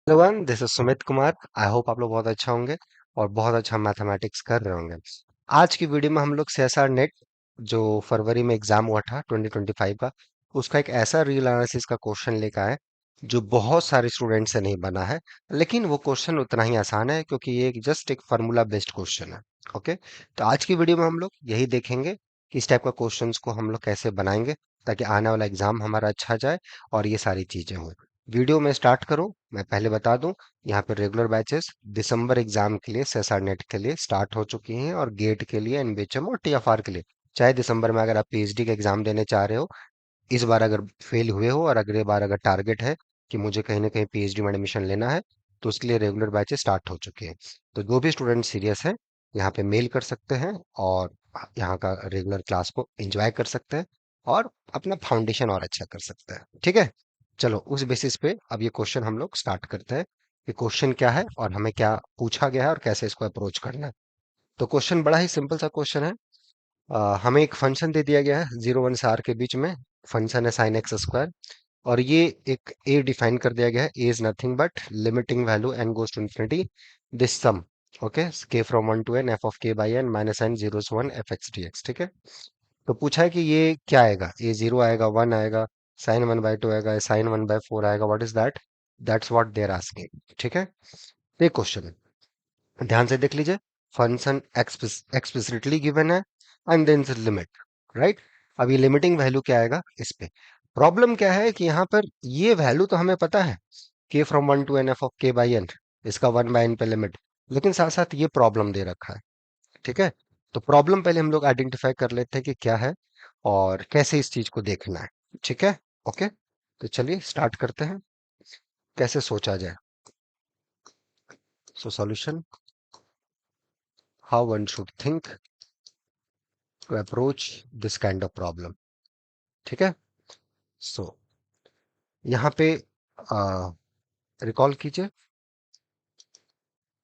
Everyone, this is Sumit Kumar. I hope आप लोग बहुत अच्छा होंगे और बहुत अच्छा मैथमेटिक्स कर रहे होंगे। आज की वीडियो में हम लोग सीएसआर नेट जो फरवरी में एग्जाम हुआ था 2025 का, उसका एक ऐसा रियल एनालिसिस का क्वेश्चन लेकर आए जो बहुत सारे स्टूडेंट से नहीं बना है। लेकिन वो क्वेश्चन उतना ही आसान है क्योंकि ये जस्ट एक फार्मूला बेस्ड क्वेश्चन है। ओके, तो आज की वीडियो में हम लोग यही देखेंगे कि इस टाइप का क्वेश्चंस को हम लोग कैसे बनाएंगे ताकि आने वाला एग्जाम हमारा अच्छा जाए और ये सारी चीजें हो। वीडियो में स्टार्ट करूं, मैं पहले बता दूं, यहाँ पे रेगुलर बैचेस दिसंबर एग्जाम के लिए सीएसआर नेट के लिए स्टार्ट हो चुकी हैं और गेट के लिए एनबीएचएम और टीएफआर के लिए। चाहे दिसंबर में अगर आप पीएचडी का एग्जाम देने चाह रहे हो, इस बार अगर फेल हुए हो और अगले बार अगर टारगेट है कि मुझे कहीं ना कहीं पीएचडी में एडमिशन लेना है, तो उसके लिए रेगुलर बैचेस स्टार्ट हो चुके हैं। तो जो भी स्टूडेंट सीरियस है, यहाँ पे मेल कर सकते हैं और यहाँ का रेगुलर क्लास को एंजॉय कर सकते हैं और अपना फाउंडेशन और अच्छा कर सकते हैं। ठीक है, चलो उस बेसिस पे अब ये क्वेश्चन हम लोग स्टार्ट करते हैं कि क्वेश्चन क्या है और हमें क्या पूछा गया है और कैसे इसको अप्रोच करना है। तो क्वेश्चन बड़ा ही सिंपल सा क्वेश्चन है। हमें एक फंक्शन दे दिया गया है 0 1 से r के बीच में। फंक्शन है साइन एक्स स्क्वायर और ये एक a डिफाइन कर दिया गया है। a is nothing but limiting value n goes to infinity this sum. Okay, k from 1 to n f of k by n minus n 0 to 1 f x dx। ठीक है, तो पूछा है कि ये क्या आएगा। a 0 आएगा, 1 आएगा, साइन 1/2 आएगा, साइन 1/4 आएगा। What is that? That's what they are asking. ठीक है, ये क्वेश्चन है, ध्यान से देख लीजिए। फंक्शन एक्सप्लिसिटली गिवन है एंड देन लिमिट, राइट। अब ये लिमिटिंग वैल्यू क्या आएगा इस पे। प्रॉब्लम क्या है कि यहाँ पर ये वैल्यू तो हमें पता है, k from 1 to n f of k by n, इसका 1/n पे लिमिट, लेकिन साथ साथ ये प्रॉब्लम दे रखा है। ठीक है, तो प्रॉब्लम पहले हम लोग आइडेंटिफाई कर लेते हैं कि क्या है और कैसे इस चीज को देखना है। ठीक है, ओके, तो चलिए स्टार्ट करते हैं कैसे सोचा जाए। So solution, how one should think to approach this kind of problem. ठीक है, सो यहाँ पे रिकॉल कीजिए,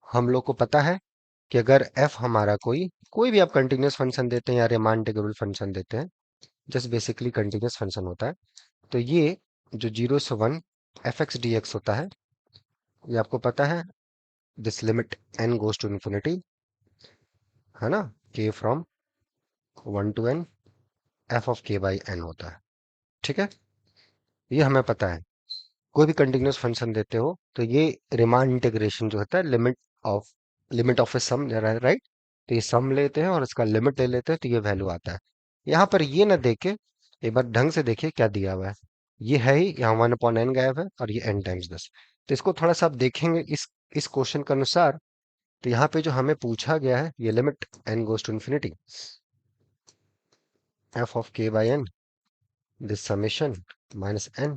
हम लोग को पता है कि अगर f हमारा कोई कोई भी आप कंटिन्यूअस फंक्शन देते हैं या रीमान इंटीग्रल फंक्शन देते हैं, जस्ट बेसिकली कंटिन्यूअस फंक्शन होता है, तो ये जो 0 से 1 एफ एक्स डी एक्स होता है, ये आपको पता है this limit n goes to infinity, है ना, k from 1 to n f of k by n होता है। ठीक है, ये हमें पता है। कोई भी कंटिन्यूअस फंक्शन देते हो तो ये रिमान इंटीग्रेशन जो होता है, limit of a sum, right. तो ये सम लेते हैं और इसका लिमिट ले लेते हैं, तो ये वैल्यू आता है। यहाँ पर ये ना देखे, एक बार ढंग से देखिए क्या दिया हुआ है। ये है ही, यहाँ 1/n गायब है और ये n×10। तो इसको थोड़ा सा आप देखेंगे इस क्वेश्चन के अनुसार, तो यहाँ पे जो हमें पूछा गया है, ये limit n goes to infinity f of k by n, this summation minus n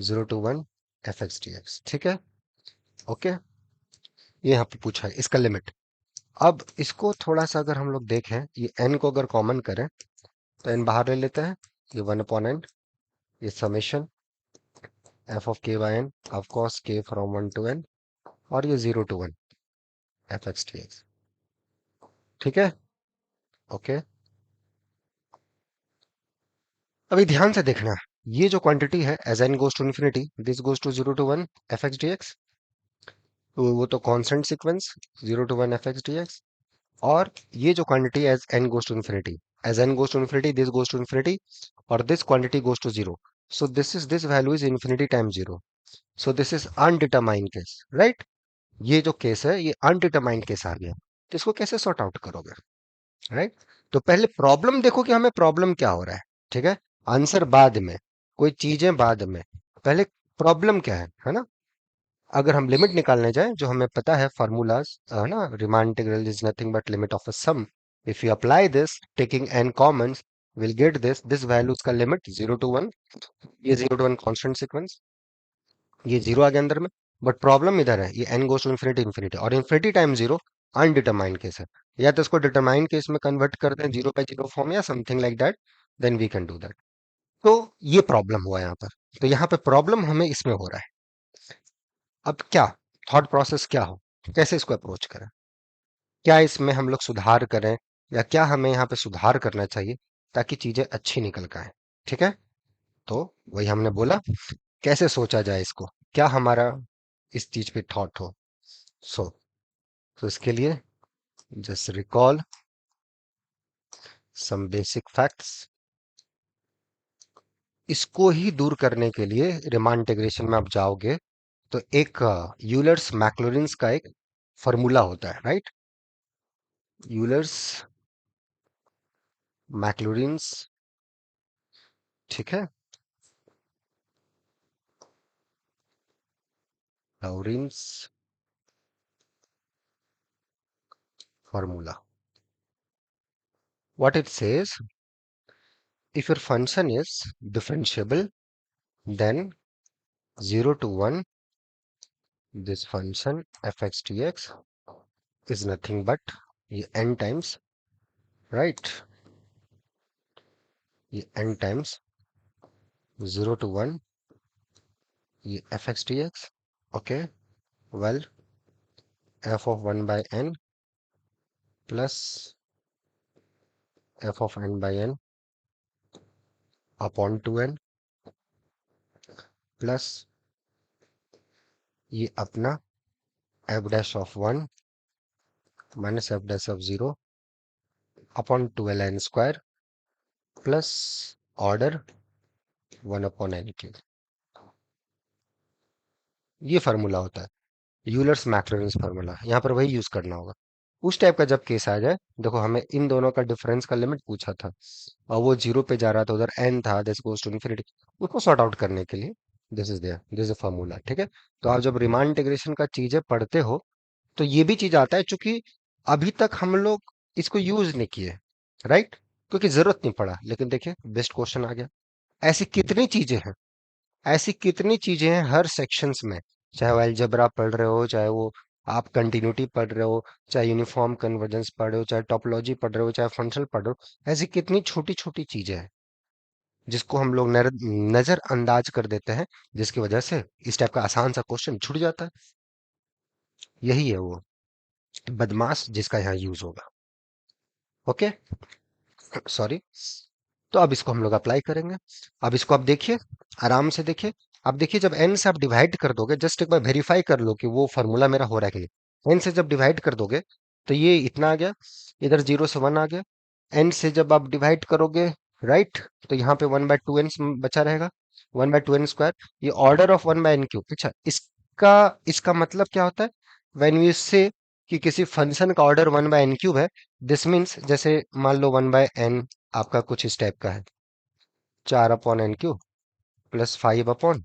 0 to 1 F x D x. ठीक है, ओके, ये यहाँ पे पूछा है इसका लिमिट। अब इसको थोड़ा सा अगर हम लोग देखें, ये n को अगर कॉमन करें तो n बाहर ले लेते हैं, ये 1/n, ये summation f of k by n of cos k from 1 to n, और ये 0 to 1 F x D x. ठीक है, ओके, अभी ध्यान से देखना, ये जो क्वांटिटी है as n goes to infinity this goes to 0 to 1 F x D X, तो वो तो constant sequence 0 to 1 F x D X. और ये जो quantity as n goes to infinity, as n goes to infinity this goes to infinity और this quantity goes to 0, so this value is infinity times 0, so this is undetermined case, right। ये जो case है ये undetermined case आ गया, तो इसको कैसे sort out करोगे, राइट। तो पहले प्रॉब्लम देखो कि हमें प्रॉब्लम क्या हो रहा है। ठीक है, आंसर बाद में, कोई चीजें बाद में, पहले प्रॉब्लम क्या है ना। अगर हम लिमिट निकालने जाए, जो हमें पता है फार्मूलाज, है ना, Riemann integral is nothing but limit of a sum, if you apply this taking n common, will get this values का लिमिट 0 to 1, ये 0 to 1 कांस्टेंट सीक्वेंस, ये 0 आ गया अंदर में। बट प्रॉब्लम इधर है, ये n goes to infinity, infinity और इन्फिनिटी टाइम 0 अनडिटरमाइंड केस है। या तो इसको डिटरमाइंड केस में कन्वर्ट कर दें 0/0 फॉर्म या something like that, then we can do that. तो ये प्रॉब्लम हुआ यहाँ पर, तो यहाँ पे प्रॉब्लम हमें इसमें हो रहा है। अब क्या थॉट प्रोसेस क्या हो, कैसे इसको अप्रोच करें, क्या इसमें हम लोग सुधार करें या क्या हमें यहाँ पे सुधार करना चाहिए ताकि चीजें अच्छी निकल के आए। ठीक है, तो वही हमने बोला कैसे सोचा जाए इसको, क्या हमारा इस चीज पे थॉट हो। सो तो इसके लिए just recall some basic facts. इसको ही दूर करने के लिए रिमान इंटीग्रेशन में आप जाओगे तो एक यूलर्स मैक्लोरिन्स का एक फॉर्मूला होता है, राइट? यूलर्स मैक्लोरिन्स, ठीक है, Lawrence formula. What it says, if your function is differentiable, then 0 to 1, this function fx dx is nothing but ये n times, right? ये n times 0 to 1, ये fx dx, okay? Well, f of 1 by n plus f of n by n upon 2n plus ये अपना f dash of 1 minus f dash of 0 upon 12n square plus order 1 upon n cube. ये formula होता है Euler's मैक्लॉरिन्स formula, यहाँ पर वही use करना होगा। उस टाइप का जब केस आ जाए, देखो हमें इन दोनों का डिफरेंस का लिमिट पूछा था और वो 0 पे जा रहा था, उधर n था, दिस गोज टू इंफिनिटी, उसको सॉर्ट आउट करने के लिए this is there, this is formula, ठीक है। तो आप जब रिमान इंटीग्रेशन का चीजें पढ़ते हो तो ये भी चीज आता है, चूंकि अभी तक हम लोग इसको यूज नहीं किए, राइट, क्योंकि जरूरत नहीं पड़ा। लेकिन देखिए बेस्ट क्वेश्चन आ गया। ऐसी कितनी चीजें हैं, ऐसी कितनी चीजें हैं हर सेक्शंस में, चाहे वो अलजेब्रा पढ़ रहे हो, चाहे वो आप कंटिन्यूटी पढ़ रहे हो, चाहे यूनिफॉर्म कन्वर्जेंस पढ़ रहे हो, चाहे टोपोलॉजी पढ़ रहे हो, चाहे फंक्शनल पढ़ रहे हो, ऐसी कितनी छोटी छोटी चीजें हैं जिसको हम लोग नजरअंदाज कर देते हैं, जिसकी वजह से इस टाइप का आसान सा क्वेश्चन छूट जाता है। यही है वो बदमाश जिसका यहाँ यूज होगा। Okay, sorry. तो अब इसको हम लोग अप्लाई करेंगे। अब इसको आप देखिए, आराम से देखिए। अब देखिए जब n से आप डिवाइड कर दोगे, जस्ट एक बार वेरीफाई कर लो कि वो फॉर्मूला मेरा हो रहा है कि नहीं। n से जब डिवाइड कर दोगे तो ये इतना आ गया, इधर 0 से 1 आ गया। n से जब आप डिवाइड करोगे, राइट, तो यहाँ पे 1/2n बचा रहेगा, 1/2n²। ये ऑर्डर ऑफ 1/n³ अच्छा, इसका इसका मतलब क्या होता है? व्हेन वी से कि किसी फंक्शन का ऑर्डर 1/n³ है, दिस मीन्स जैसे मान लो 1/n आपका कुछ इस टाइप का है, 4/n³ प्लस 5/n⁶।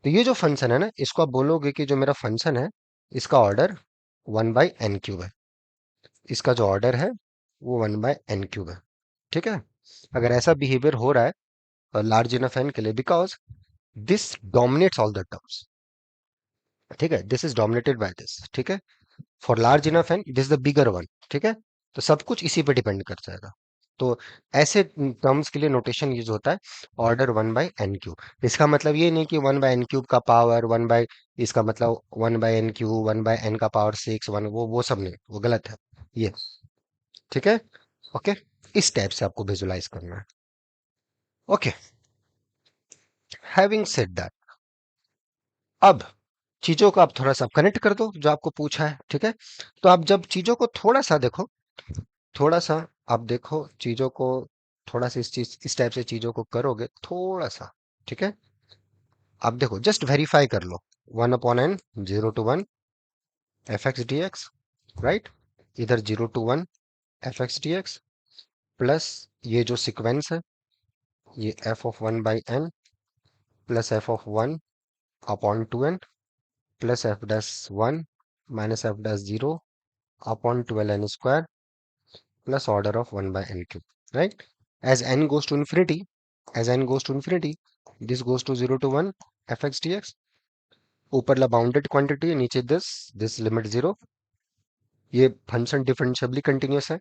तो ये जो फंक्शन है ना, इसको आप बोलोगे कि जो मेरा फंक्शन है इसका ऑर्डर 1/n³ है, इसका जो ऑर्डर है वो 1/n³ है, ठीक है। अगर ऐसा बिहेवियर हो रहा है लार्ज इनफ एन के लिए, because this dominates all the terms, ठीक है, this is dominated by this, ठीक है। For large enough n this the bigger one, ठीक है। तो सब कुछ इसी पे डिपेंड कर जाएगा। तो ऐसे टर्म्स के लिए नोटेशन यूज होता है ऑर्डर 1/n³। इसका मतलब ये नहीं कि 1/n³ का पावर 1 बाई, इसका मतलब 1/n³, 1/n⁶, वन, वो सब नहीं, वो गलत है ये, ठीक है। ओके, इस टाइप से आपको विजुलाइज करना है। ओके, हैविंग सेड दैट, अब चीजों को आप थोड़ा सा कनेक्ट कर दो जो आपको पूछा है, ठीक है। तो आप जब चीजों को थोड़ा सा देखो, थोड़ा सा आप देखो चीजों को, थोड़ा सा इस टाइप से चीजों को करोगे थोड़ा सा, ठीक है। आप देखो जस्ट वेरीफाई कर लो, 1/n 0 to 1 fx dx, right, इधर 0 to 1 fx dx प्लस ये जो सीक्वेंस है, ये f of 1/n plus f of 1/2n plus f dash 1 minus f dash 0 upon 12n² plus order of 1/n³, right? As n goes to infinity, as n goes to infinity, this goes to 0 to 1 fx dx, ऊपर ला bounded quantity, नीचे this limit 0, ये function डिफरेंशियबली continuous है,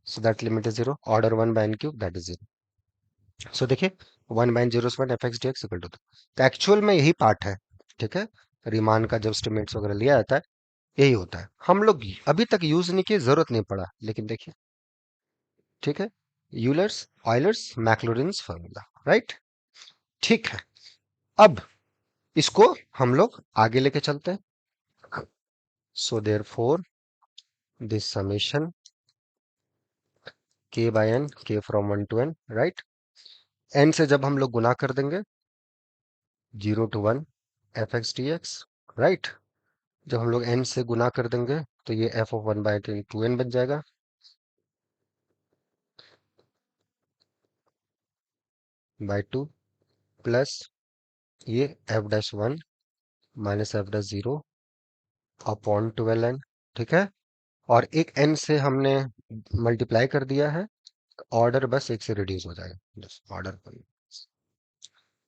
so that limit is 0, order 1/n³ that is 0। सो देखिए 1/0 fx dx equal to, तो actual में यही part है, ठीक है। रीमान का जब स्टेटमेंट्स वगैरह लिया जाता है यही होता है, हम लोग अभी तक यूज नहीं किए, जरूरत नहीं पड़ा, लेकिन देखिए, ठीक है, यूलर्स ऑयलर्स मैक्लोरिन्स फार्मूला, राइट, ठीक है। अब इसको हम लोग आगे लेके चलते हैं। So therefore this summation k by n, k from 1 to n, right. n से जब हम लोग गुना कर देंगे 0 to 1 F x D x, right. जब हम लोग n से गुना कर देंगे तो ये f ऑफ 1/2n बन जाएगा, बाय 2, प्लस ये f-1 minus f-0 upon 12n, ठीक है। और एक n से हमने मल्टीप्लाई कर दिया है, ऑर्डर बस एक से रिड्यूस हो जाएगा, बस ऑर्डर,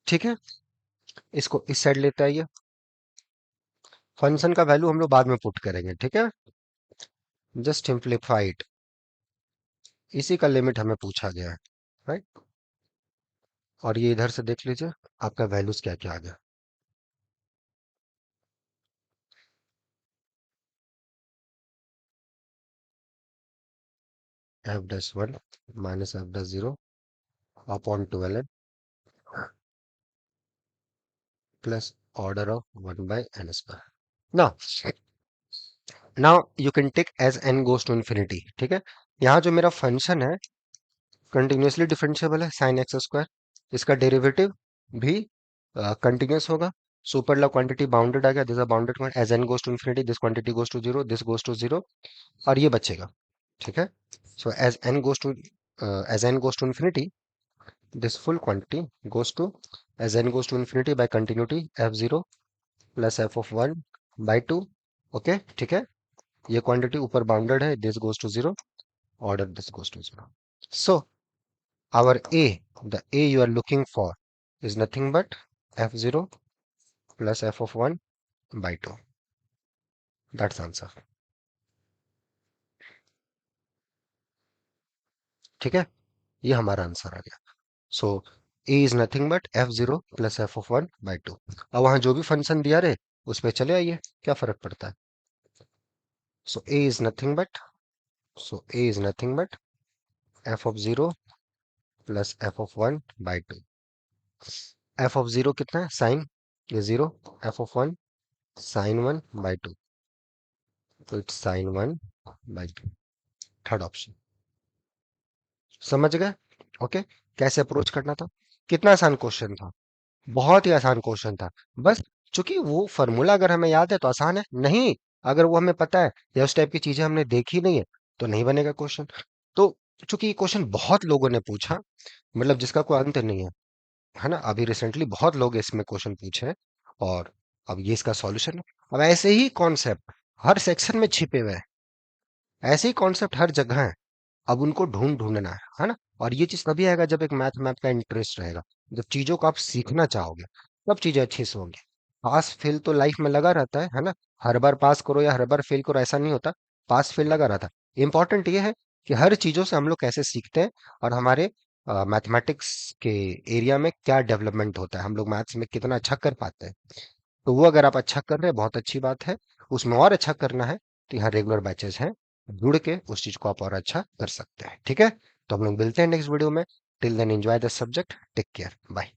ठीक है। इसको इस साइड लेते आइए, फंक्शन का वैल्यू हम लोग बाद में पुट करेंगे, ठीक है। जस्ट सिंप्लीफाइड, इसी का लिमिट हमें पूछा गया है, राइट। और ये इधर से देख लीजिए आपका वैल्यूज क्या क्या आ गया। f-1 minus f-0 upon 12n plus order of 1/n²। Now now you can take as n goes to infinity, ठीक है। यहाँ जो मेरा फंक्शन है कंटिन्यूसली डिफरेंशिएबल है, साइन एक्स स्क्वायर, इसका डेरिवेटिव भी कंटिन्यूस होगा। सुपर ला क्वांटिटी बाउंडेड आ गया, this bounded quantity, as n goes to infinity this quantity goes to zero, this goes to zero, और ये बचेगा, ठीक है। So as n goes to infinity, this full quantity goes to, as n goes to infinity by continuity f0 plus f of 1 by 2, okay, ठीक है। ये quantity ऊपर bounded है, this goes to zero, order this goes to zero. So our a, the a you are looking for is nothing but f0 plus f of 1 by 2, that's answer, ठीक है। ये हमारा answer आ गया। सो a is nothing but f0 plus f of 1 by 2। अब वहां जो भी function दिया रहे उस पे चले आइए, क्या फर्क पड़ता है। सो a is nothing but, so a is nothing but f of 0 plus f of 1 by 2। f of 0 कितना है, साइन, ये 0, f ऑफ 1 साइन 1 बाई 2, तो it's sine 1 by 2, third option. समझ गए, ओके। कैसे अप्रोच करना था, कितना आसान क्वेश्चन था, बहुत ही आसान क्वेश्चन था। बस चूंकि वो फॉर्मूला अगर हमें याद है तो आसान है, नहीं अगर वो हमें पता है या उस टाइप की चीजें हमने देखी नहीं है तो नहीं बनेगा क्वेश्चन। तो चूंकि ये क्वेश्चन बहुत लोगों ने पूछा, मतलब जिसका कोई अंत नहीं है ना, अभी रिसेंटली बहुत लोग इसमें क्वेश्चन पूछे हैं, और अब ये इसका सॉल्यूशन है। अब ऐसे ही कॉन्सेप्ट हर सेक्शन में छिपे हुए हैं, ऐसे ही कॉन्सेप्ट हर जगह है, अब उनको ढूंढना है ना। और ये चीज तभी आएगा जब एक मैथ का इंटरेस्ट रहेगा, जब चीजों को आप सीखना चाहोगे तब चीजें अच्छी से होंगी। पास फेल तो लाइफ में लगा रहता है ना, हर बार पास करो या हर बार फेल करो ऐसा नहीं होता, पास फेल लगा रहता। इंपॉर्टेंट ये है कि हर चीजों से हम लोग कैसे सीखते हैं, और हमारे मैथमेटिक्स के एरिया में क्या डेवलपमेंट होता है, हम लोग मैथ्स में कितना अच्छा कर पाते हैं। तो वो अगर आप अच्छा कर रहे हैं बहुत अच्छी बात है, उसमें और अच्छा करना है तो यहाँ रेगुलर बैचेस हैं, जुड़ के उस चीज को आप और अच्छा कर सकते हैं, ठीक है। तो हम लोग मिलते हैं नेक्स्ट वीडियो में, till then enjoy the subject, take care, bye.